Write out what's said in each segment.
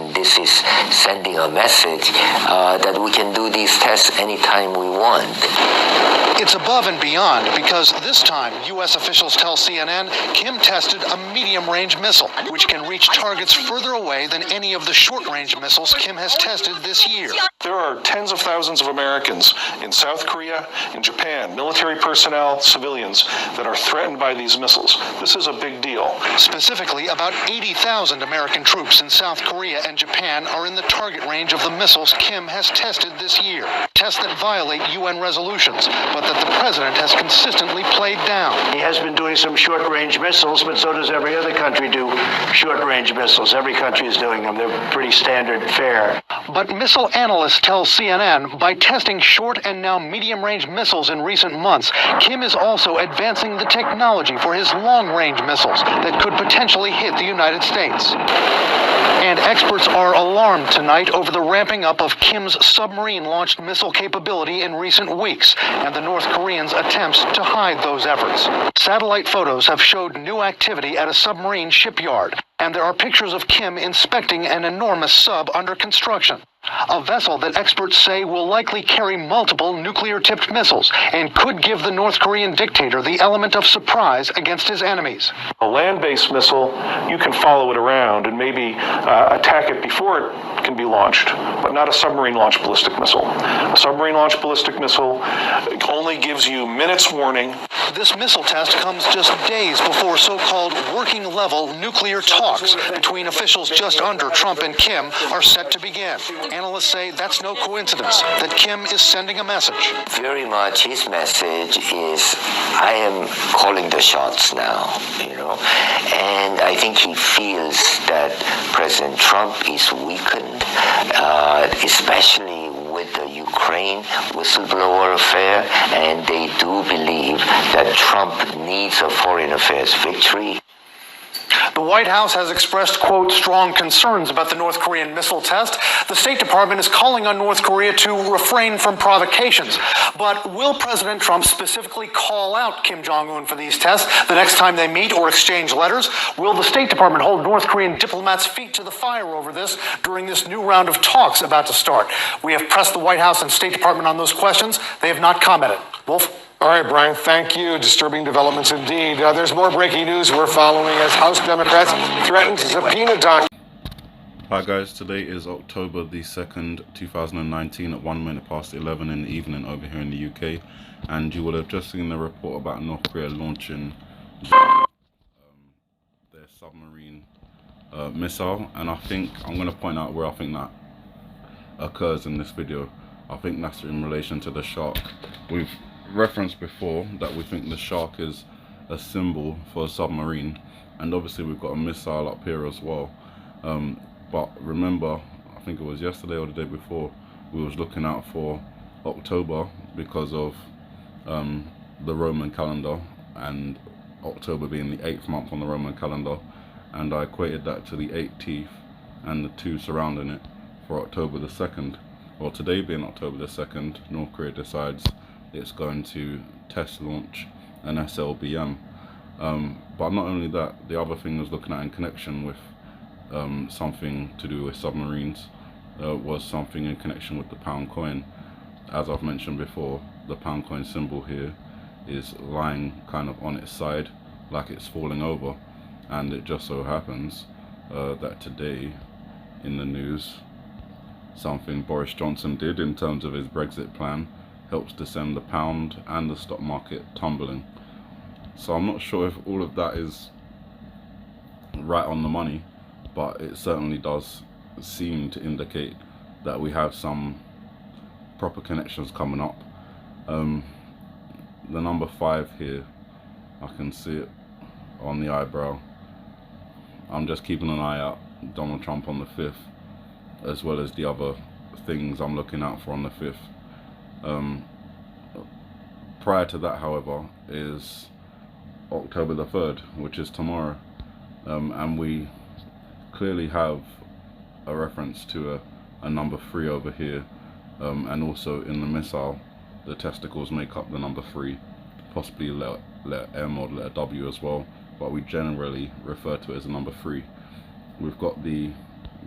and this is sending a message that we can do these tests anytime we want. It's above and beyond because this time, U.S. officials tell CNN Kim tested a medium-range missile, which can reach targets further away than any of the short-range missiles Kim has tested this year. There are tens of thousands of Americans in South Korea, in Japan, military personnel, civilians, that are threatened by these missiles. This is a big deal. Specifically, about 80,000 American troops in South Korea and Japan are in the target range of the missiles Kim has tested this year. Tests that violate UN resolutions, but that the president has consistently played down. He has been doing some short-range missiles, but so does every other country do short-range missiles. Every country is doing them. They're pretty standard fare. But missile analysts tell CNN by testing short and now medium-range missiles in recent months, Kim is also advancing the technology for his long-range missiles that could potentially hit the United States. And experts are alarmed tonight over the ramping up of Kim's submarine-launched missile capability in recent weeks and the North Koreans' attempts to hide those efforts. Satellite photos have showed new activity at a submarine shipyard, and there are pictures of Kim inspecting an enormous sub under construction. A vessel that experts say will likely carry multiple nuclear-tipped missiles and could give the North Korean dictator the element of surprise against his enemies. A land-based missile, you can follow it around and maybe attack it before it can be launched, but not a submarine-launched ballistic missile. A submarine-launched ballistic missile only gives you minutes warning. This missile test comes just days before so-called working-level nuclear talks between officials just under Trump and Kim are set to begin. Analysts say that's no coincidence, that Kim is sending a message. Very much his message is, I am calling the shots now, and I think he feels that President Trump is weakened, especially with the Ukraine whistleblower affair, and they do believe that Trump needs a foreign affairs victory. The White House has expressed, quote, strong concerns about the North Korean missile test. The State Department is calling on North Korea to refrain from provocations. But will President Trump specifically call out Kim Jong-un for these tests the next time they meet or exchange letters? Will the State Department hold North Korean diplomats' feet to the fire over this during this new round of talks about to start? We have pressed the White House and State Department on those questions. They have not commented. Wolf? All right, Brian, thank you. Disturbing developments indeed. There's more breaking news we're following as House Democrats threaten to subpoena documents. Hi guys, today is October the 2nd, 2019 at 1 minute past 11 in the evening over here in the UK. And you will have just seen the report about North Korea launching their submarine missile. And I think, I'm going to point out where I think that occurs in this video. I think that's in relation to the shark. We've referenced before that we think the shark is a symbol for a submarine, and obviously we've got a missile up here as well. But remember, I think it was yesterday or the day before, we was looking out for October because of the Roman calendar, and October being the 8th month on the Roman calendar, and I equated that to the 8 teeth and the 2 surrounding it for October the 2nd. Well, today being October the 2nd, North Korea decides it's going to test launch an Slbm. But not only that, the other thing I was looking at in connection with something to do with submarines was something in connection with the pound coin. As I've mentioned before, the pound coin symbol here is lying kind of on its side like it's falling over, and it just so happens that today in the news, something Boris Johnson did in terms of his Brexit plan helps to send the pound and the stock market tumbling. So I'm not sure if all of that is right on the money, but it certainly does seem to indicate that we have some proper connections coming up. The number 5 here, I can see it on the eyebrow. I'm just keeping an eye out, Donald Trump on the 5th, as well as the other things I'm looking out for on the 5th. Prior to that, however, is October the 3rd, which is tomorrow, and we clearly have a reference to a number 3 over here, and also in the missile the testicles make up the number 3, possibly letter M or letter W as well, but we generally refer to it as a number 3. We've got the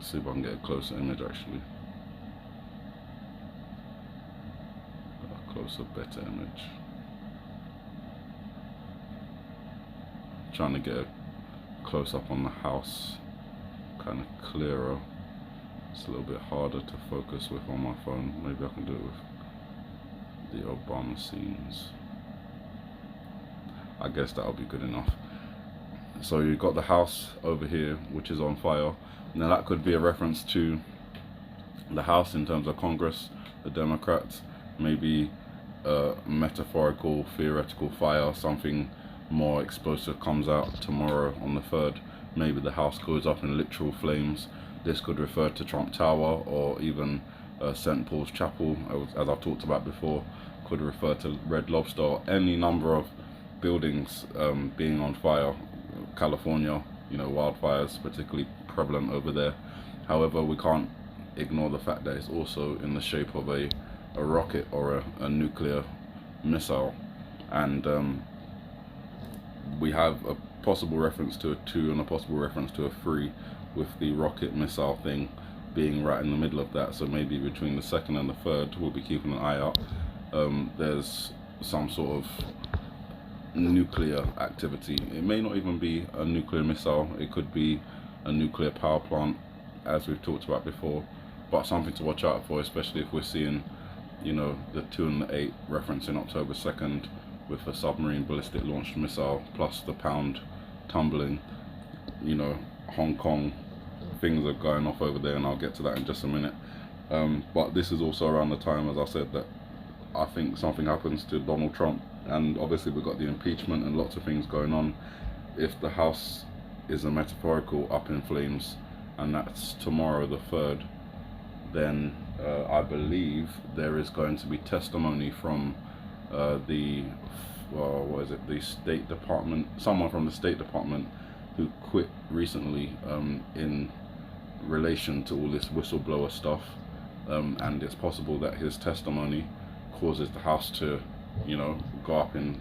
Let's see if I can get a closer image actually. A closer, better image. Trying to get a close up on the house, kind of clearer. It's a little bit harder to focus with on my phone. Maybe I can do it with the Obama scenes. I guess that'll be good enough. So you've got the house over here, which is on fire. Now that could be a reference to the House in terms of Congress, the Democrats, maybe a metaphorical, theoretical fire, something more explosive comes out tomorrow on the 3rd. Maybe the House goes up in literal flames. This could refer to Trump Tower or even St. Paul's Chapel, as I've talked about before. Could refer to Red Lobster, or any number of buildings being on fire. California, you know, wildfires particularly prevalent over there. However, we can't ignore the fact that it's also in the shape of a rocket or a nuclear missile, and we have a possible reference to a 2 and a possible reference to a 3, with the rocket missile thing being right in the middle of that. So maybe between the 2nd and the 3rd, we'll be keeping an eye out. There's some sort of nuclear activity. It may not even be a nuclear missile, it could be a nuclear power plant, as we've talked about before, but something to watch out for, especially if we're seeing, you know, the 2 and the 8 referencing October 2nd with a submarine ballistic launched missile plus the pound tumbling. You know, Hong Kong, things are going off over there, and I'll get to that in just a minute. But this is also around the time, as I said, that I think something happens to Donald Trump, and obviously we've got the impeachment and lots of things going on. If the House is a metaphorical up in flames, and that's tomorrow the 3rd, then I believe there is going to be testimony from the State Department, someone from the State Department who quit recently in relation to all this whistleblower stuff, and it's possible that his testimony causes the House to, you know, go up in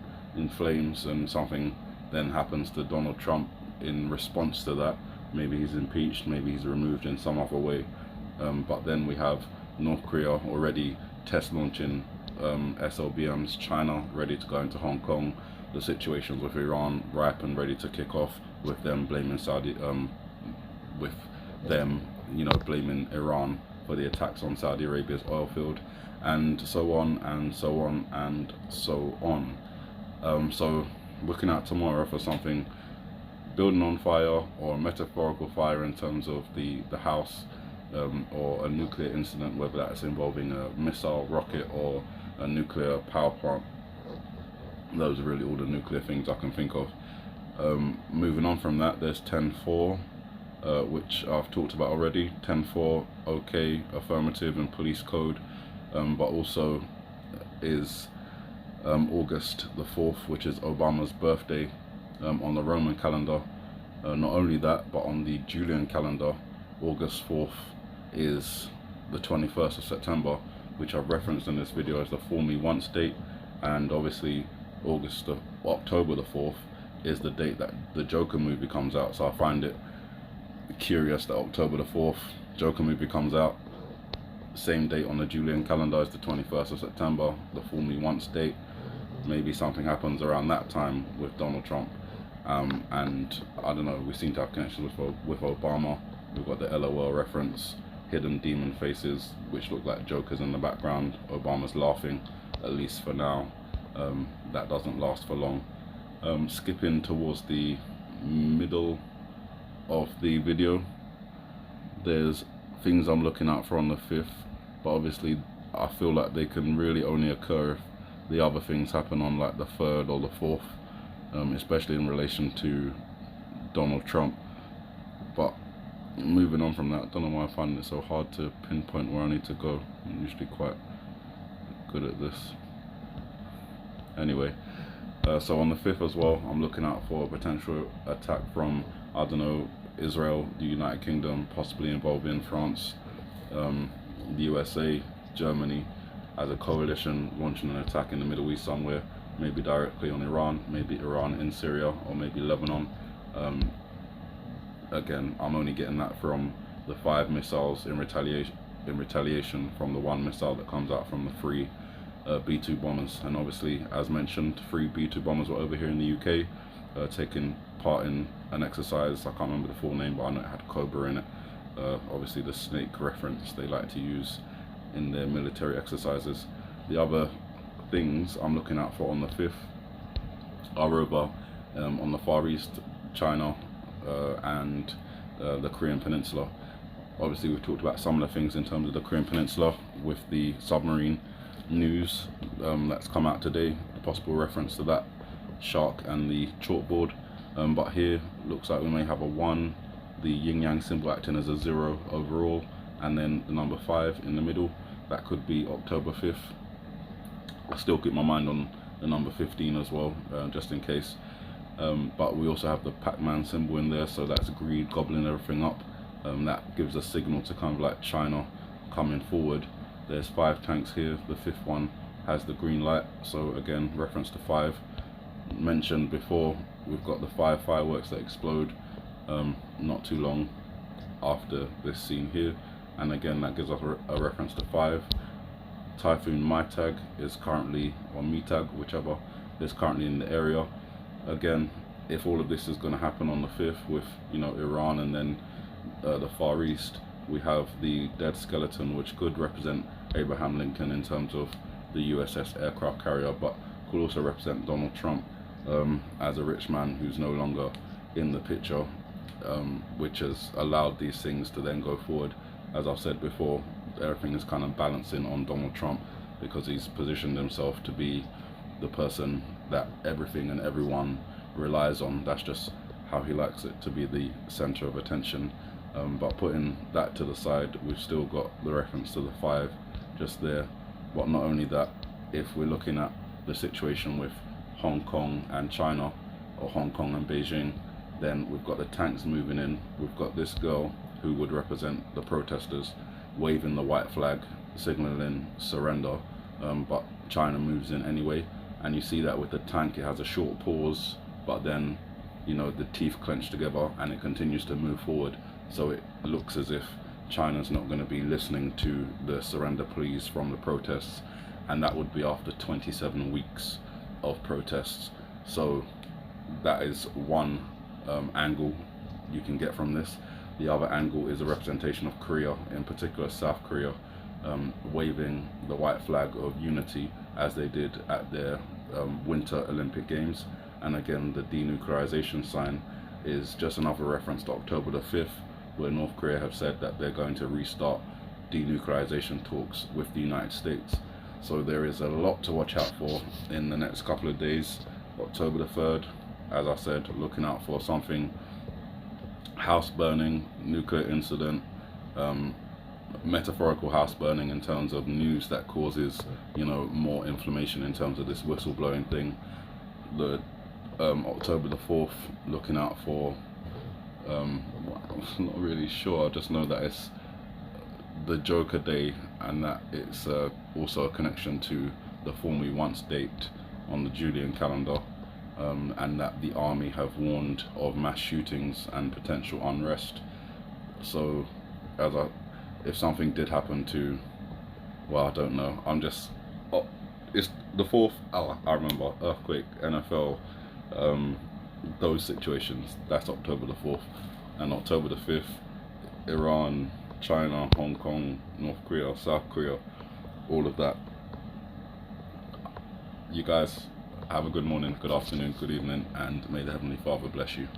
flames, and something then happens to Donald Trump in response to that. Maybe he's impeached, maybe he's removed in some other way. But then we have North Korea already test launching Slbms, China ready to go into Hong Kong, the situations with Iran ripe and ready to kick off, with them blaming Saudi, with them, you know, blaming Iran for the attacks on Saudi Arabia's oil field, and so on and so on and so on. So looking at tomorrow for something building on fire, or a metaphorical fire in terms of the House, or a nuclear incident, whether that's involving a missile, rocket, or a nuclear power plant. Those are really all the nuclear things I can think of. Moving on from that, there's 10-4, which I've talked about already. 10-4, okay, affirmative and police code, but also is August the 4th, which is Obama's birthday on the Roman calendar. Not only that, but on the Julian calendar, August 4th is the 21st of September, which I've referenced in this video as the Fool Me Once date, and obviously October the 4th is the date that the Joker movie comes out. So I find it curious that October the 4th, Joker movie comes out, same date on the Julian calendar as the 21st of September, the Fool Me Once date. Maybe something happens around that time with Donald Trump, and I don't know, we seem to have connections with Obama. We've got the LOL reference, hidden demon faces which look like jokers in the background. Obama's laughing, at least for now. That doesn't last for long. Skipping towards the middle of the video, there's things I'm looking out for on the 5th, but obviously I feel like they can really only occur if the other things happen on like the 3rd or the 4th, especially in relation to Donald Trump. But moving on from that, I don't know why I find it so hard to pinpoint where I need to go. I'm usually quite good at this. Anyway, so on the 5th as well, I'm looking out for a potential attack from, I don't know, Israel, the United Kingdom, possibly involving France, the USA, Germany, as a coalition launching an attack in the Middle East somewhere, maybe directly on Iran, maybe Iran in Syria, or maybe Lebanon. Again, I'm only getting that from the 5 missiles in retaliation from the 1 missile that comes out from the 3 B-2 bombers. And obviously, as mentioned, 3 B-2 bombers were over here in the UK taking part in an exercise. I can't remember the full name, but I know it had Cobra in it. Obviously the snake reference they like to use in their military exercises. The other things I'm looking out for on the 5th are over on the Far East, China and the Korean Peninsula. Obviously we've talked about some of the things in terms of the Korean Peninsula with the submarine news that's come out today, the possible reference to that shark and the chalkboard. But here looks like we may have a 1, the yin yang symbol acting as a 0 overall, and then the number 5 in the middle. That could be October 5th. I still keep my mind on the number 15 as well, just in case. But we also have the Pac-Man symbol in there, so that's greed gobbling everything up. That gives a signal to kind of like China coming forward. There's 5 tanks here. The 5th one has the green light, so again, reference to 5. Mentioned before, we've got the 5 fireworks that explode not too long after this scene here, and again that gives us a reference to 5. Typhoon Mitag is currently, or Mitag, whichever, is currently in the area. Again, if all of this is going to happen on the 5th with, you know, Iran and then the Far East, we have the dead skeleton, which could represent Abraham Lincoln in terms of the USS aircraft carrier, but could also represent Donald Trump as a rich man who's no longer in the picture, which has allowed these things to then go forward. As I've said before, everything is kind of balancing on Donald Trump because he's positioned himself to be the person that everything and everyone relies on. That's just how he likes it, to be the center of attention. But putting that to the side, we've still got the reference to the 5 just there. But not only that, if we're looking at the situation with Hong Kong and China, or Hong Kong and Beijing, then we've got the tanks moving in. We've got this girl who would represent the protesters waving the white flag, signaling surrender, but China moves in anyway. And you see that with the tank, it has a short pause, but then, you know, the teeth clench together and it continues to move forward. So it looks as if China's not going to be listening to the surrender pleas from the protests, and that would be after 27 weeks of protests. So that is one angle you can get from this. The other angle is a representation of Korea, in particular South Korea, waving the white flag of unity as they did at their Winter Olympic Games. And again, the denuclearization sign is just another reference to October the 5th, where North Korea have said that they're going to restart denuclearization talks with the United States. So there is a lot to watch out for in the next couple of days. October the 3rd, as I said, looking out for something house burning, nuclear incident, metaphorical house burning in terms of news that causes, you know, more inflammation in terms of this whistleblowing thing. The October the 4th, looking out for I'm not really sure, I just know that it's the Joker Day, and that it's also a connection to the Fool Me Once date on the Julian calendar, and that the army have warned of mass shootings and potential unrest. So if something did happen to, well, I don't know, it's the 4th, I remember, earthquake, NFL, those situations, that's October the 4th. And October the 5th, Iran, China, Hong Kong, North Korea, South Korea, all of that. You guys have a good morning, good afternoon, good evening, and may the Heavenly Father bless you.